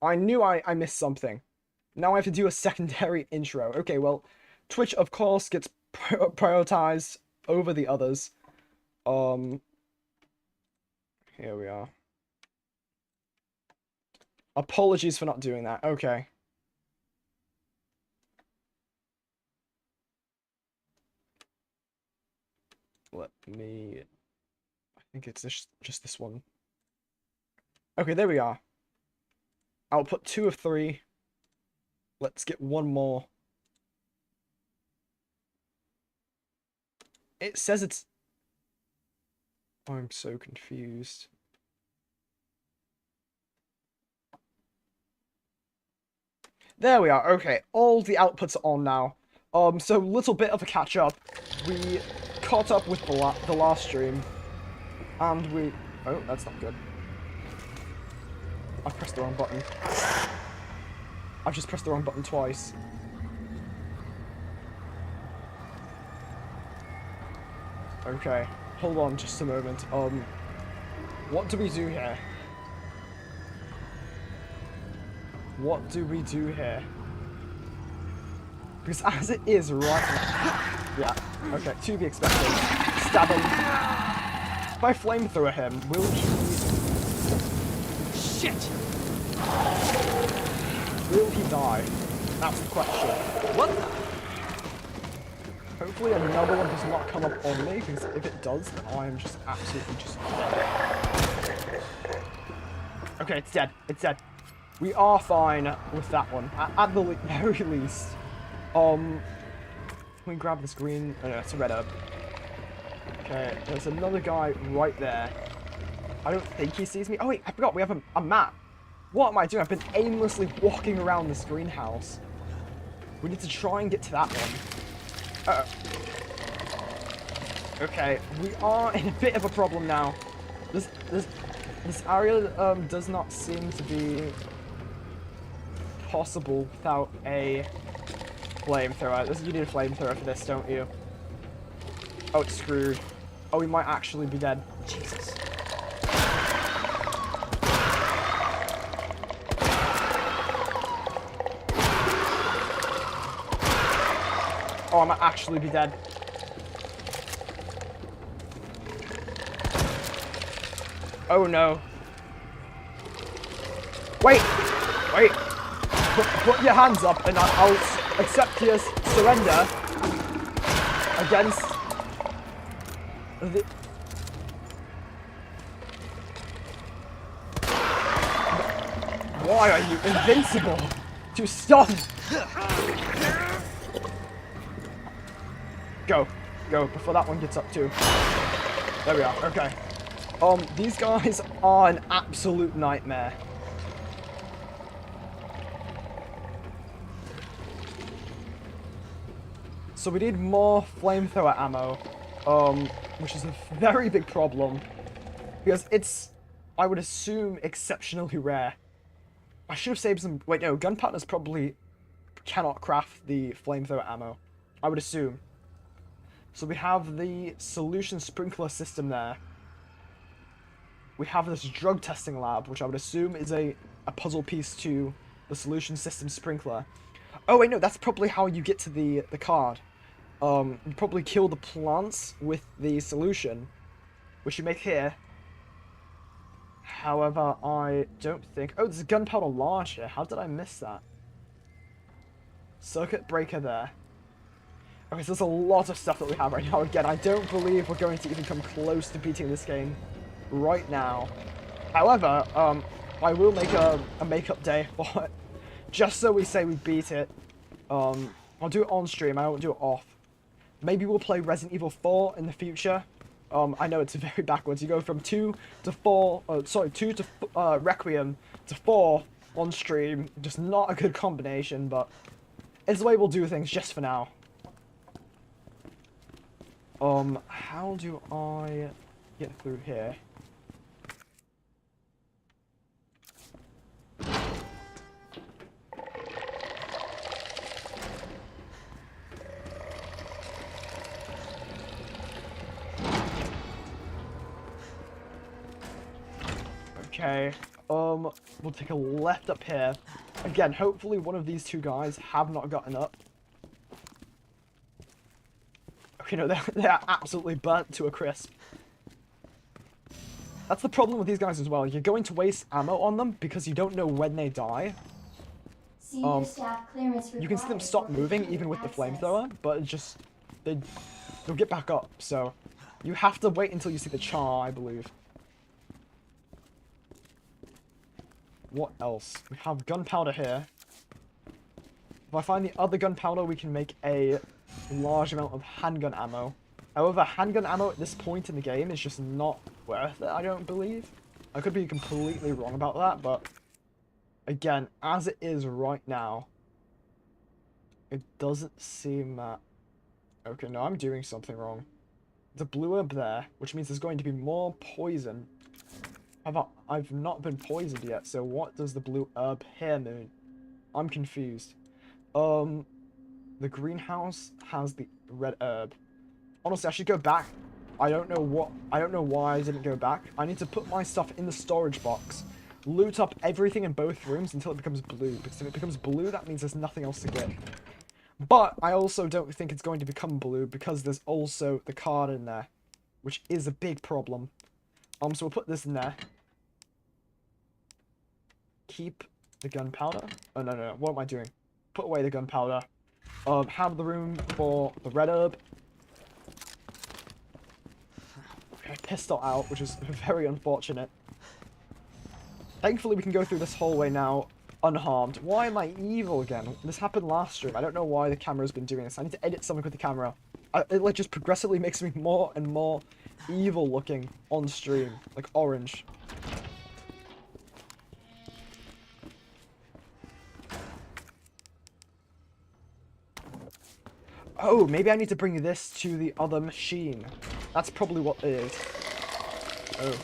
I knew I missed something. Now I have to do a secondary intro. Okay, well, Twitch, of course, gets prioritized over the others. Here we are. Apologies for not doing that. Okay. Let me... I think it's just this one. Okay, there we are. I'll put 2 of 3. Let's get one more. It says it's... I'm so confused. There we are. Okay, all the outputs are on now. So little bit of a catch up. We caught up with the last stream, and we... Oh, that's not good. I pressed the wrong button. I've just pressed the wrong button twice. Okay, hold on just a moment. What do we do here? What do we do here? Because as it is right now... Yeah, okay, to be expected. Stab him. If I flamethrower him, will he... Shit! Will he die? That's the question. What the... Hopefully another one does not come up on me, because if it does, then I am just absolutely just dead. Okay, it's dead. It's dead. We are fine with that one, at the very least. Can we grab this green? Oh no, it's a red herb. Okay, there's another guy right there. I don't think he sees me. Oh wait, I forgot, we have a map. What am I doing? I've been aimlessly walking around this greenhouse. We need to try and get to that one. Okay, we are in a bit of a problem now. This area does not seem to be possible without a flamethrower. You need a flamethrower for this, don't you? Oh, it's screwed. Oh, we might actually be dead. Jesus. Oh, I might actually be dead. Oh no. Wait! Wait! Put your hands up and I'll accept your surrender against the... Why are you invincible? To stun! Go. Go, before that one gets up too. There we are, okay. These guys are an absolute nightmare. So we need more flamethrower ammo, which is a very big problem. Because it's, I would assume, exceptionally rare. I should have saved some... Wait, no, gunpowders probably cannot craft the flamethrower ammo. I would assume. So we have the solution sprinkler system there. We have this drug testing lab, which I would assume is a puzzle piece to the solution system sprinkler. Oh wait, no, that's probably how you get to the card. You probably kill the plants with the solution, which you make here. However, I don't think... Oh, there's a gunpowder launcher. How did I miss that? Circuit breaker there. Okay, so there's a lot of stuff that we have right now. Again, I don't believe we're going to even come close to beating this game right now. However, I will make a makeup day for it, just so we say we beat it. I'll do it on stream, I won't do it off. Maybe we'll play Resident Evil 4 in the future. I know it's very backwards. You go from 2 to 4, 2 to Requiem to 4 on stream. Just not a good combination, but it's the way we'll do things just for now. How do I get through here? Okay, We'll take a left up here. Again, hopefully one of these two guys have not gotten up. You know, they're absolutely burnt to a crisp. That's the problem with these guys as well. You're going to waste ammo on them because you don't know when they die. You can see them stop moving even with the flamethrower, but it's just they'll get back up. So you have to wait until you see the char, I believe. What else? We have gunpowder here. If I find the other gunpowder, we can make a large amount of handgun ammo. However, handgun ammo at this point in the game is just not worth it, I don't believe. I could be completely wrong about that, but again, as it is right now, it doesn't seem that... Okay, no, I'm doing something wrong. There's a blue herb there, which means there's going to be more poison. I've not been poisoned yet, so what does the blue herb here mean? I'm confused. The greenhouse has the red herb. Honestly, I should go back. I don't know why I didn't go back. I need to put my stuff in the storage box, loot up everything in both rooms until it becomes blue, because if it becomes blue, that means there's nothing else to get. But I also don't think it's going to become blue because there's also the card in there, which is a big problem. So we'll put this in there. Keep the gunpowder. Oh, no. What am I doing? Put away the gunpowder. Have the room for the red herb. Okay, pistol out, which is very unfortunate. Thankfully, we can go through this hallway now unharmed. Why am I evil again? This happened last stream. I don't know why the camera's been doing this. I need to edit something with the camera. It like just progressively makes me more and more evil looking on stream. Like orange. Oh, maybe I need to bring this to the other machine. That's probably what it is. Oh.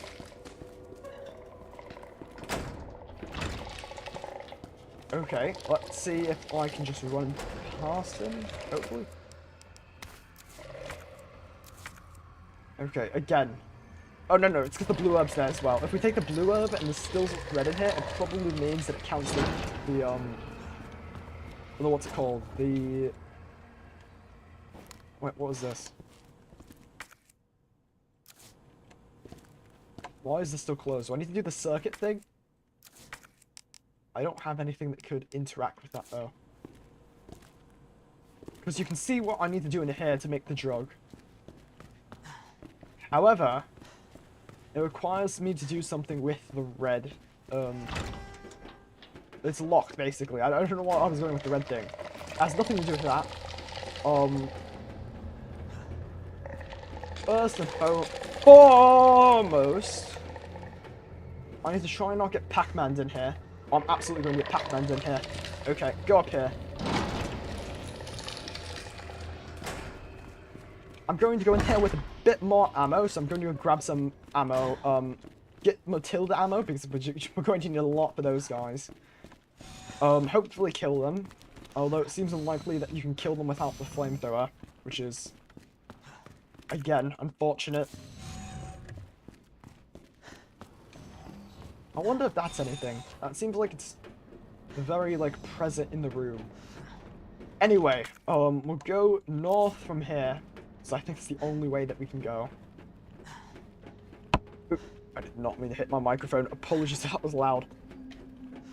Okay, let's see if I can just run past him, hopefully. Okay, again. Oh, no, it's because the blue herb's there as well. If we take the blue herb and there's still red in here, it probably means that it counts the I don't know what's it called, Wait, what was this? Why is this still closed? Do I need to do the circuit thing? I don't have anything that could interact with that, though. Because you can see what I need to do in here to make the drug. However, it requires me to do something with the red. It's locked, basically. I don't know why I was going with the red thing. It has nothing to do with that. First and foremost, I need to try and not get Pac-Man'd in here. I'm absolutely going to get Pac-Man'd in here. Okay, go up here. I'm going to go in here with a bit more ammo, so I'm going to go grab some ammo. Get Matilda ammo, because we're going to need a lot for those guys. Hopefully kill them. Although it seems unlikely that you can kill them without the flamethrower, which is, again, unfortunate. I wonder if that's anything. That seems like it's very, like, present in the room. Anyway, we'll go north from here. So I think it's the only way that we can go. Oop, I did not mean to hit my microphone. Apologies if that was loud.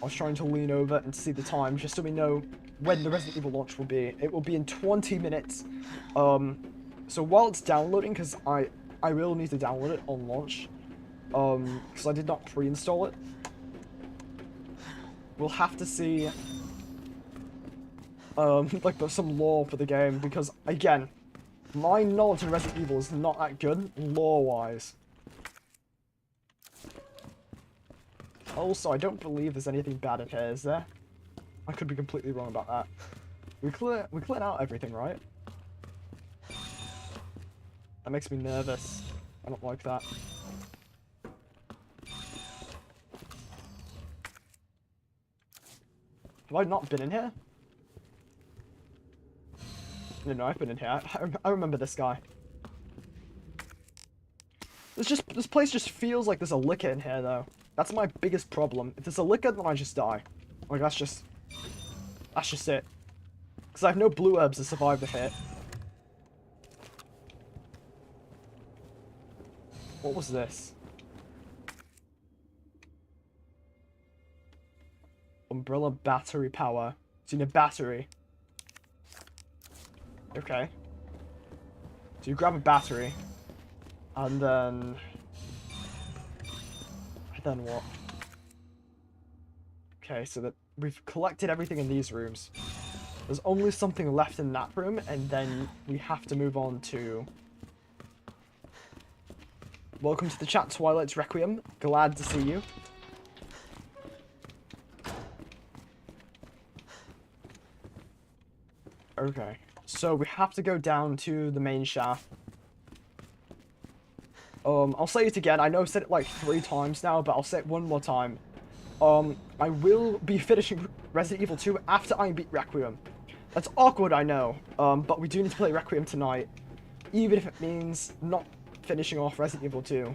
I was trying to lean over and see the time just so we know when the Resident Evil launch will be. It will be in 20 minutes. So while it's downloading, because I will need to download it on launch. Because I did not pre-install it. We'll have to see like some lore for the game, because again, my knowledge of Resident Evil is not that good lore-wise. Also, I don't believe there's anything bad in here, is there? I could be completely wrong about that. We cleared out everything, right? That makes me nervous. I don't like that. Have I not been in here? No, I've been in here. I remember this guy. This place just feels like there's a licker in here, though. That's my biggest problem. If there's a liquor, then I just die. Like, that's just it. Because I have no blue herbs to survive the hit. What was this? Umbrella battery power. So you need a battery. Okay. So you grab a battery. And then... Then what? Okay, so that we've collected everything in these rooms. There's only something left in that room, and then we have to move on to... Welcome to the chat, Twilight's Requiem. Glad to see you. Okay, so we have to go down to the main shaft. I'll say it again. I know I've said it like 3 times now, but I'll say it one more time. I will be finishing Resident Evil 2 after I beat Requiem. That's awkward, I know, but we do need to play Requiem tonight, even if it means not finishing off Resident Evil 2.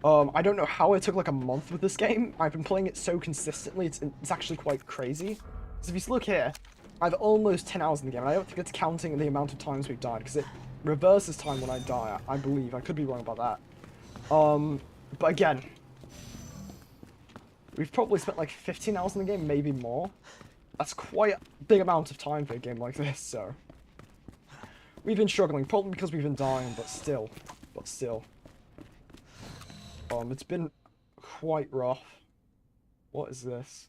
I don't know how I took like a month with this game. I've been playing it so consistently, it's actually quite crazy. So if you look here, I have almost 10 hours in the game, and I don't think it's counting the amount of times we've died, because it reverses time when I die, I believe. I could be wrong about that. But again, we've probably spent like 15 hours in the game, maybe more. That's quite a big amount of time for a game like this, so... We've been struggling, probably because we've been dying, but still. It's been quite rough. What is this?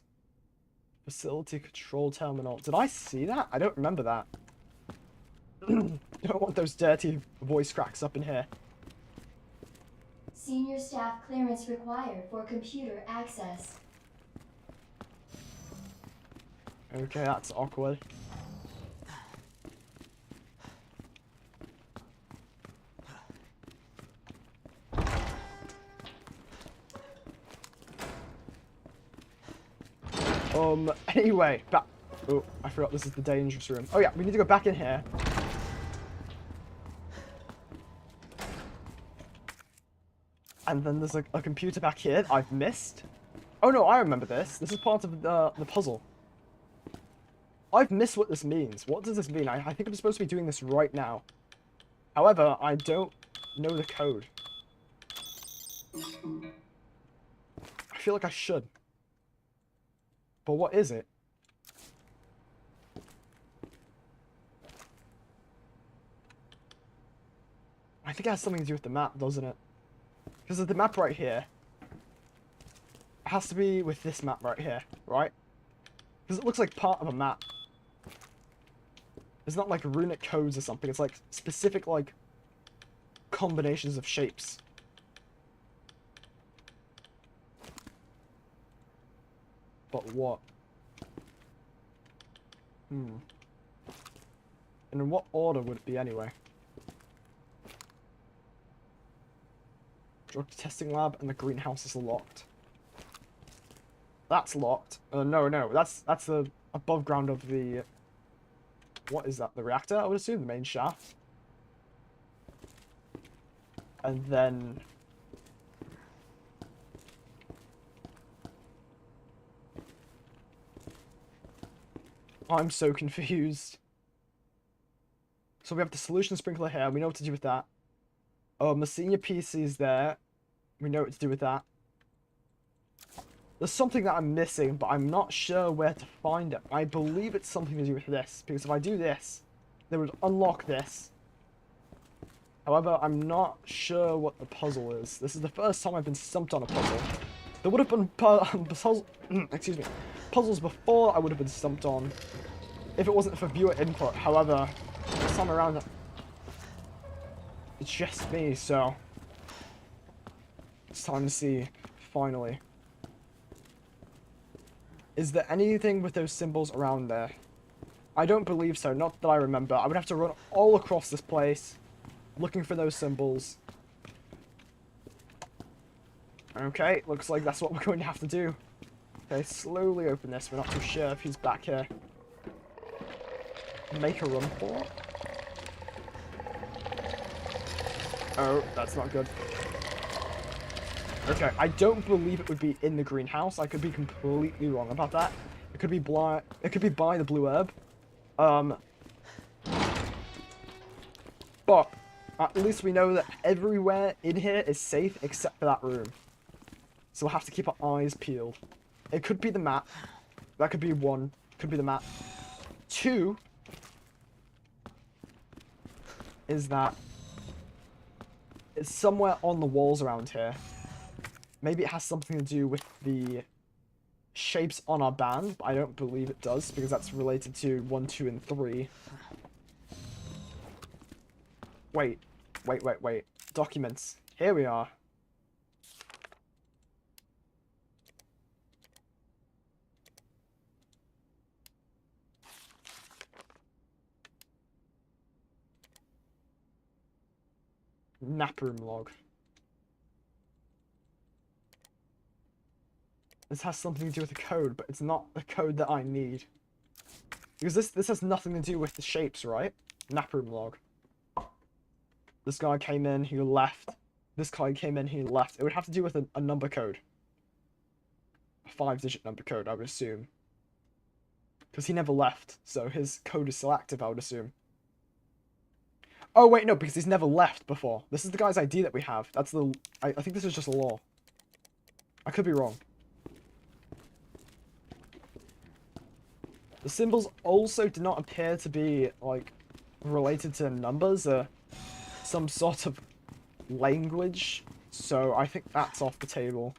Facility control terminal. Did I see that? I don't remember that. Don't want those dirty voice cracks up in here. Senior staff clearance required for computer access. Okay, that's awkward. Anyway, back. Oh, I forgot this is the dangerous room. Oh yeah, we need to go back in here. And then there's a computer back here I've missed. Oh no, I remember this. This is part of the puzzle. I've missed what this means. What does this mean? I think I'm supposed to be doing this right now. However, I don't know the code. I feel like I should. But what is it? I think it has something to do with the map, doesn't it? Because there's the map right here. It has to be with this map right here, right? Because it looks like part of a map. It's not like runic codes or something. It's like specific, like, combinations of shapes. But what? And in what order would it be anyway? Drug testing lab and the greenhouse is locked. That's locked. No, that's the above ground of the... What is that? The reactor, I would assume? The main shaft. And then... I'm so confused. So we have the solution sprinkler here. We know what to do with that. The senior PC is there. We know what to do with that. There's something that I'm missing, but I'm not sure where to find it. I believe it's something to do with this, because if I do this, they would unlock this. However, I'm not sure what the puzzle is. This is the first time I've been stumped on a puzzle. There would have been puzzles before I would have been stumped on if it wasn't for viewer input. However, this time around, it's just me, so it's time to see, finally. Is there anything with those symbols around there? I don't believe so, not that I remember. I would have to run all across this place, looking for those symbols. Okay, looks like that's what we're going to have to do. Okay, slowly open this. We're not too sure if he's back here. Make a run for it. Oh, that's not good. Okay, I don't believe it would be in the greenhouse. I could be completely wrong about that. It could be It could be by the blue herb. But at least we know that everywhere in here is safe except for that room. So we'll have to keep our eyes peeled. It could be the map. That could be one. Could be the map. Two is that it's somewhere on the walls around here. Maybe it has something to do with the shapes on our band, but I don't believe it does because that's related to 1, 2, and 3. Wait. Documents. Here we are. Nap room log. This has something to do with the code, but it's not the code that I need. Because this has nothing to do with the shapes, right? Nap room log. This guy came in, he left. This guy came in, he left. It would have to do with a number code. A 5-digit number code, I would assume. Because he never left, so his code is still active, I would assume. Oh, wait, no, because he's never left before. This is the guy's ID that we have. That's the... I think this is just a law. I could be wrong. The symbols also do not appear to be, like, related to numbers or some sort of language. So I think that's off the table.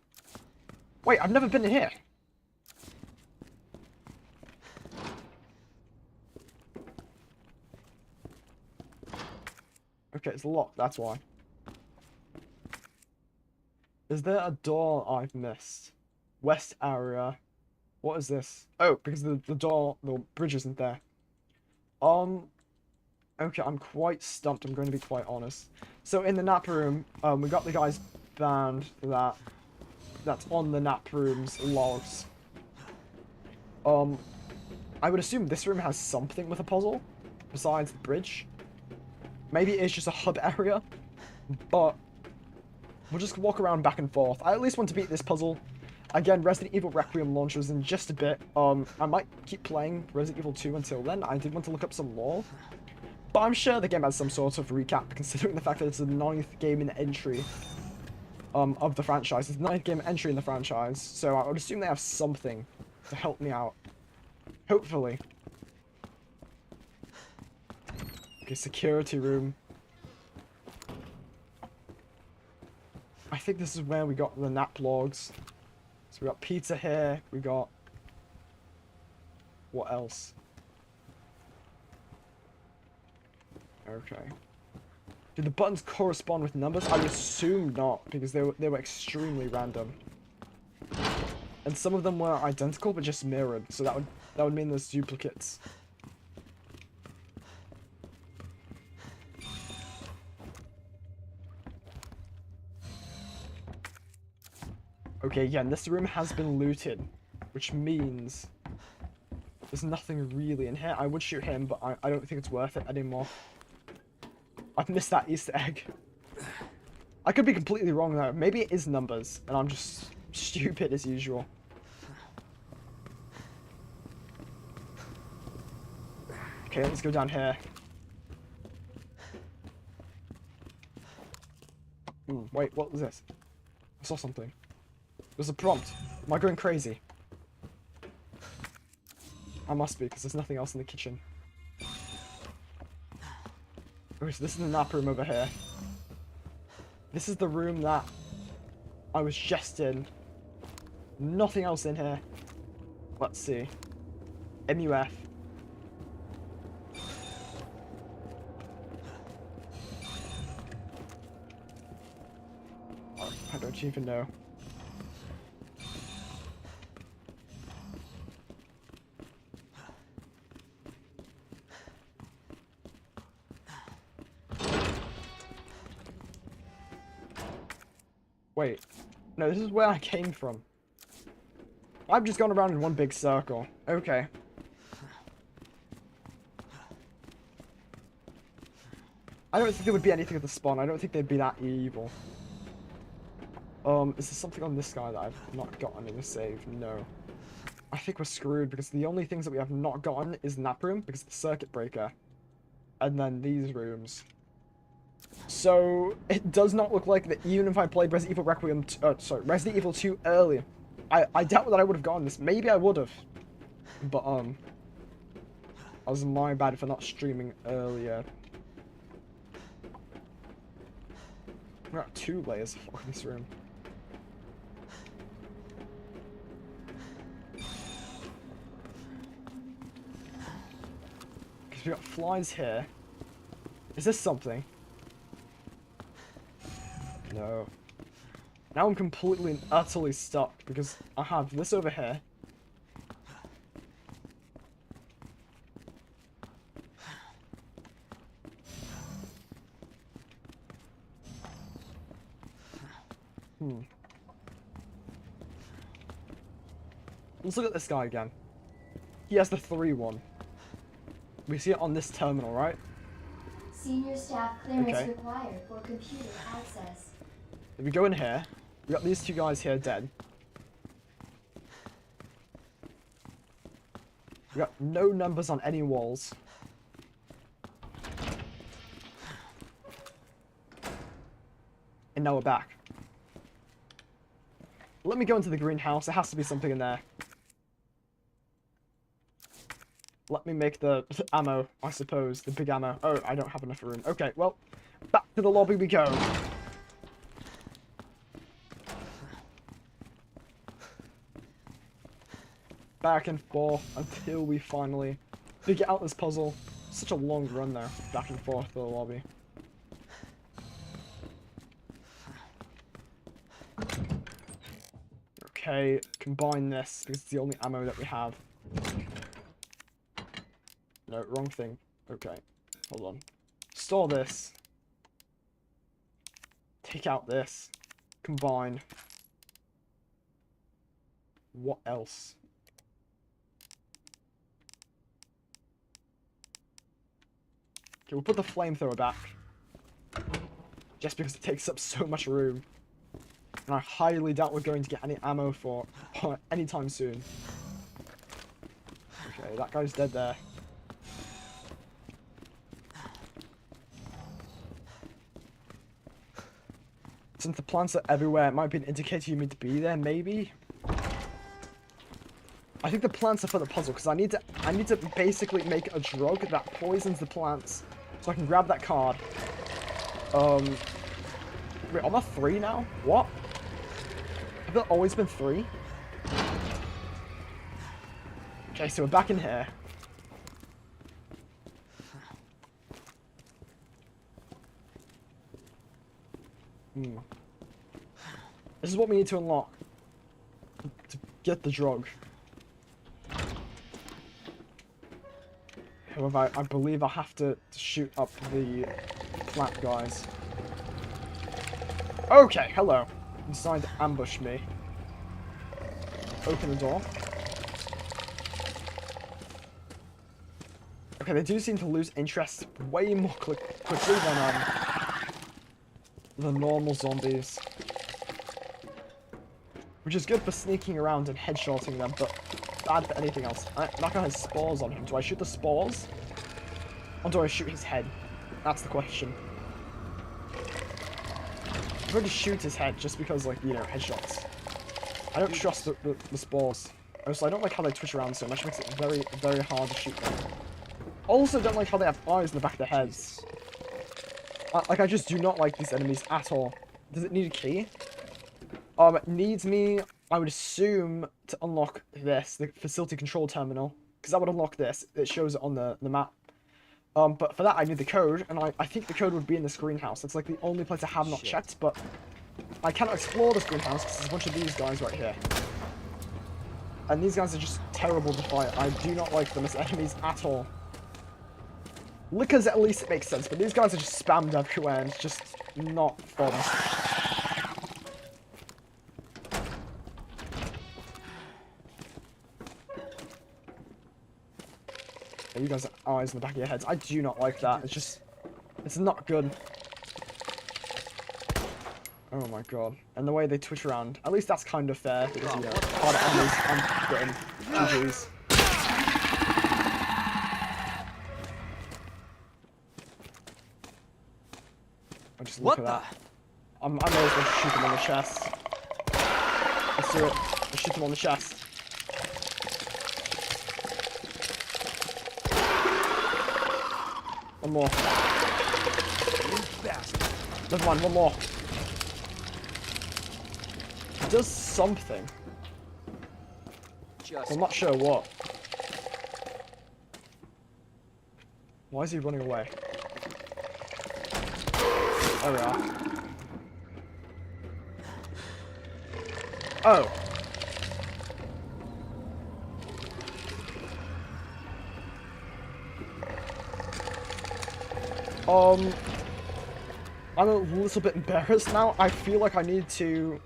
Wait, I've never been in here. Okay, it's locked, that's why. Is there a door I've missed? West area. What is this? Oh, because the bridge isn't there. Okay, I'm quite stumped, I'm going to be quite honest. So in the nap room, we got the guy's band that's on the nap room's logs. I would assume this room has something with a puzzle besides the bridge. Maybe it's just a hub area, but we'll just walk around back and forth. I at least want to beat this puzzle. Again, Resident Evil Requiem launches in just a bit. I might keep playing Resident Evil 2 until then. I did want to look up some lore, but I'm sure the game has some sort of recap, considering the fact that it's the 9th game in entry of the franchise. It's the 9th game entry in the franchise, so I would assume they have something to help me out. Hopefully. Okay, security room. I think this is where we got the nap logs. So we got pizza here, we got... What else? Okay. Do the buttons correspond with numbers? I would assume not, because they were extremely random. And some of them were identical, but just mirrored, so that would mean there's duplicates. Okay, yeah, and this room has been looted, which means there's nothing really in here. I would shoot him, but I don't think it's worth it anymore. I've missed that Easter egg. I could be completely wrong, though. Maybe it is numbers, and I'm just stupid as usual. Okay, let's go down here. Wait, what was this? I saw something. There's a prompt. Am I going crazy? I must be, because there's nothing else in the kitchen. Okay, so this is the nap room over here. This is the room that I was just in. Nothing else in here. Let's see. MUF. I don't even know. Wait, no, this is where I came from. I've just gone around in one big circle. Okay. I don't think there would be anything at the spawn. I don't think they'd be that evil. Is there something on this guy that I've not gotten in the save? No. I think we're screwed because the only things that we have not gotten is that room because of the circuit breaker. And then these rooms. So, it does not look like that even if I played Resident Evil Requiem, Resident Evil 2 earlier, I doubt that I would have gotten this. Maybe I would have. But, that was my bad for not streaming earlier. We got 2 layers of this room. Because we got flies here. Is this something? No. Now I'm completely and utterly stuck because I have this over here. Let's look at this guy again. He has the 3-1. We see it on this terminal, right? Senior staff clearance Okay. required for computer access. If we go in here, we got these 2 guys here dead. We got no numbers on any walls. And now we're back. Let me go into the greenhouse. There has to be something in there. Let me make the ammo, I suppose. The big ammo. Oh, I don't have enough room. Okay, well, back to the lobby we go. Back and forth until we finally figure out this puzzle. Such a long run there, back and forth to the lobby. Okay, combine this because it's the only ammo that we have. No, wrong thing. Okay, hold on. Store this. Take out this. Combine. What else? Okay, we'll put the flamethrower back. Just because it takes up so much room. And I highly doubt we're going to get any ammo for anytime soon. Okay, that guy's dead there. Since the plants are everywhere, it might be an indicator you need to be there, maybe? I think the plants are for the puzzle, because I need to basically make a drug that poisons the plants. So I can grab that card. Wait, am I 3 now? What? Have there always been 3? Okay, so we're back in here. This is what we need to unlock. To get the drug. However, I believe I have to shoot up the plant guys. Okay, hello. You decided to ambush me. Open the door. Okay, they do seem to lose interest way more quickly than the normal zombies. Which is good for sneaking around and headshotting them, but bad for anything else. That guy has spores on him. Do I shoot the spores? Or do I shoot his head? That's the question. I'm going to shoot his head just because, like, you know, headshots. I don't trust the spores. Also, I don't like how they twitch around so much. It makes it very, very hard to shoot them. Also, don't like how they have eyes in the back of their heads. Like, I just do not like these enemies at all. Does it need a key? It needs me, I would assume, to unlock this, the facility control terminal. Because that would unlock this. It shows it on the map. But for that, I need the code, and I think the code would be in this greenhouse. It's like the only place I have not checked, but I cannot explore this greenhouse because there's a bunch of these guys right here. And these guys are just terrible to fight. I do not like them as enemies at all. Lickers, at least it makes sense, but these guys are just spammed everywhere, and it's just not fun. You guys have eyes in the back of your heads. I do not like that. It's just... It's not good. Oh my god. And the way they twitch around. At least that's kind of fair, because, you know, part of enemies I'm getting GG's. Oh, just look at that. I may as well shoot him on the chest. Let's do it. Let's shoot him on the chest. One more. Never mind, one more. It does something. I'm not sure what. Why is he running away? There we are. Oh. I'm a little bit embarrassed now. I feel like I need to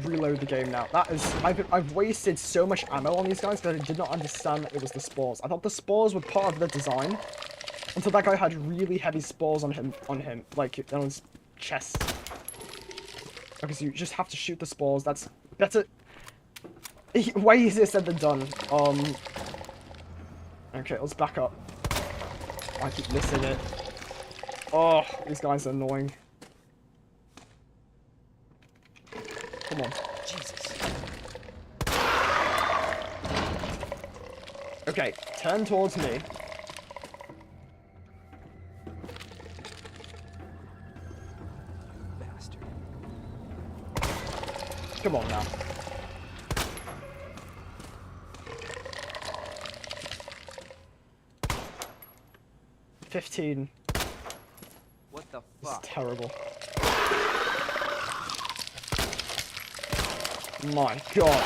reload the game now. That is, I've wasted so much ammo on these guys that I did not understand that it was the spores. I thought the spores were part of the design until that guy had really heavy spores on him, like on his chest. Because you just have to shoot the spores. That's better. Way easier said than done. Okay, let's back up. I keep missing it. Oh, these guys are annoying. Come on. Jesus. Okay, turn towards me. Bastard. Come on now. $15. What the This is fuck? terrible. My god.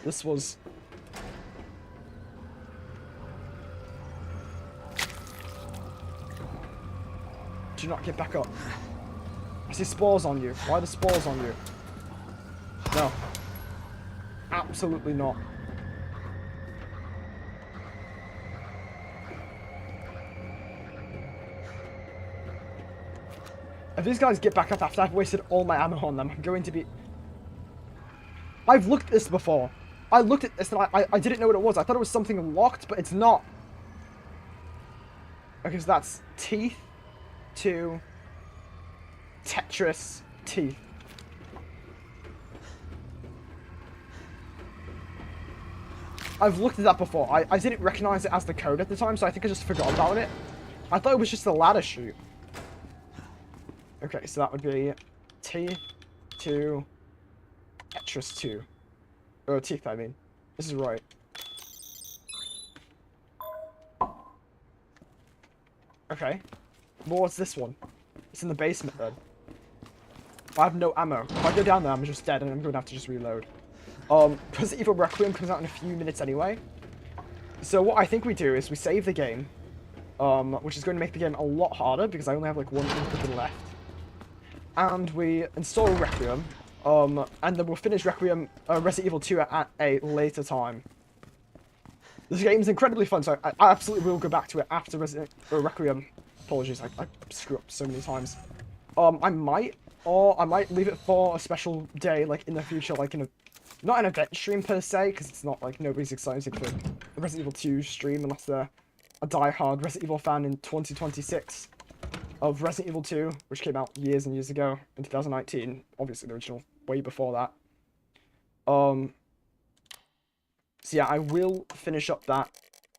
This was... Do not get back up. I see spores on you. Why are the spores on you? No. Absolutely not. If these guys get back up after I've wasted all my ammo on them, I'm going to be... I've looked at this before. I looked at this and I didn't know what it was. I thought it was something locked, but it's not. Okay, so that's teeth to Tetris teeth. I've looked at that before. I didn't recognize it as the code at the time, so I think I just forgot about it. I thought it was just a ladder chute. Okay, so that would be T to Tetris 2. Or teeth, I mean. This is right. Okay. Well, what's this one? It's in the basement then. I have no ammo. If I go down there, I'm just dead and I'm going to have to just reload. Resident Evil Requiem comes out in a few minutes anyway. So what I think we do is we save the game. Which is going to make the game a lot harder because I only have like one encryption left. And we install Requiem. And then we'll finish Requiem, Resident Evil 2 at a later time. This game is incredibly fun, so I absolutely will go back to it after Requiem. Apologies, I screw up so many times. I might leave it for a special day, like in the future, like in a, not an event stream per se, because it's not like nobody's excited for a Resident Evil 2 stream unless they're a die-hard Resident Evil fan in 2026 of Resident Evil 2, which came out years and years ago in 2019. Obviously, the original way before that. So yeah, I will finish up that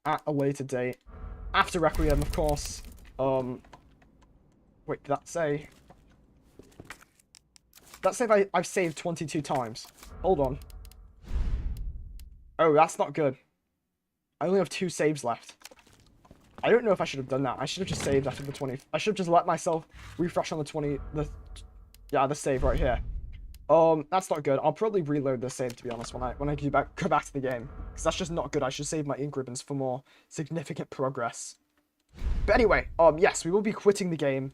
at a later date after Requiem, of course. Wait, did that say? That say I've saved 22 times. Hold on. Oh, that's not good. I only have 2 saves left. I don't know if I should have done that. I should have just saved after the 20. I should have just let myself refresh on the 20. The save right here. That's not good. I'll probably reload the save, to be honest, when I go back to the game, because that's just not good. I should save my ink ribbons for more significant progress. But anyway, yes, we will be quitting the game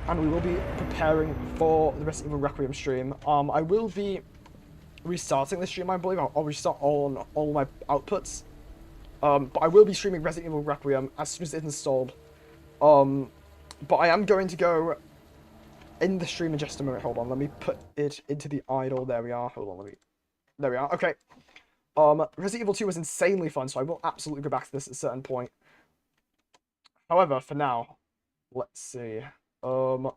and we will be preparing for the Resident Evil Requiem stream. I will be restarting the stream, I believe. I'll restart all my outputs. But I will be streaming Resident Evil Requiem as soon as it's installed. But I am going to go in the stream in just a moment. Hold on, let me put it into the idle. There we are. Hold on, there we are. Okay. Resident Evil 2 was insanely fun, so I will absolutely go back to this at a certain point. However, for now, let's see. Let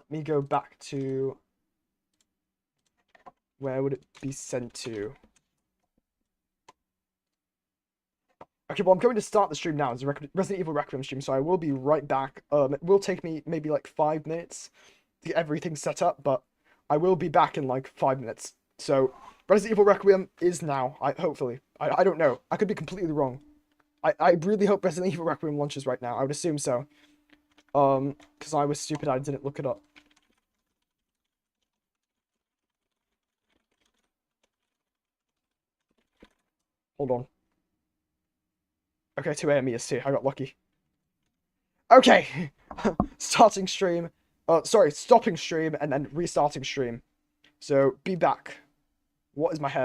me go back to... Where would it be sent to? Okay, well, I'm going to start the stream now. It's a Resident Evil Requiem stream, so I will be right back. It will take me maybe like 5 minutes to get everything set up, but I will be back in like 5 minutes. So, Resident Evil Requiem is now, hopefully. I don't know. I could be completely wrong. I really hope Resident Evil Requiem launches right now. I would assume so. Because I was stupid, I didn't look it up. Hold on. Okay, 2 a.m. EST. I got lucky. Okay! Starting stream. Sorry, stopping stream and then restarting stream. So, be back. What is my hair?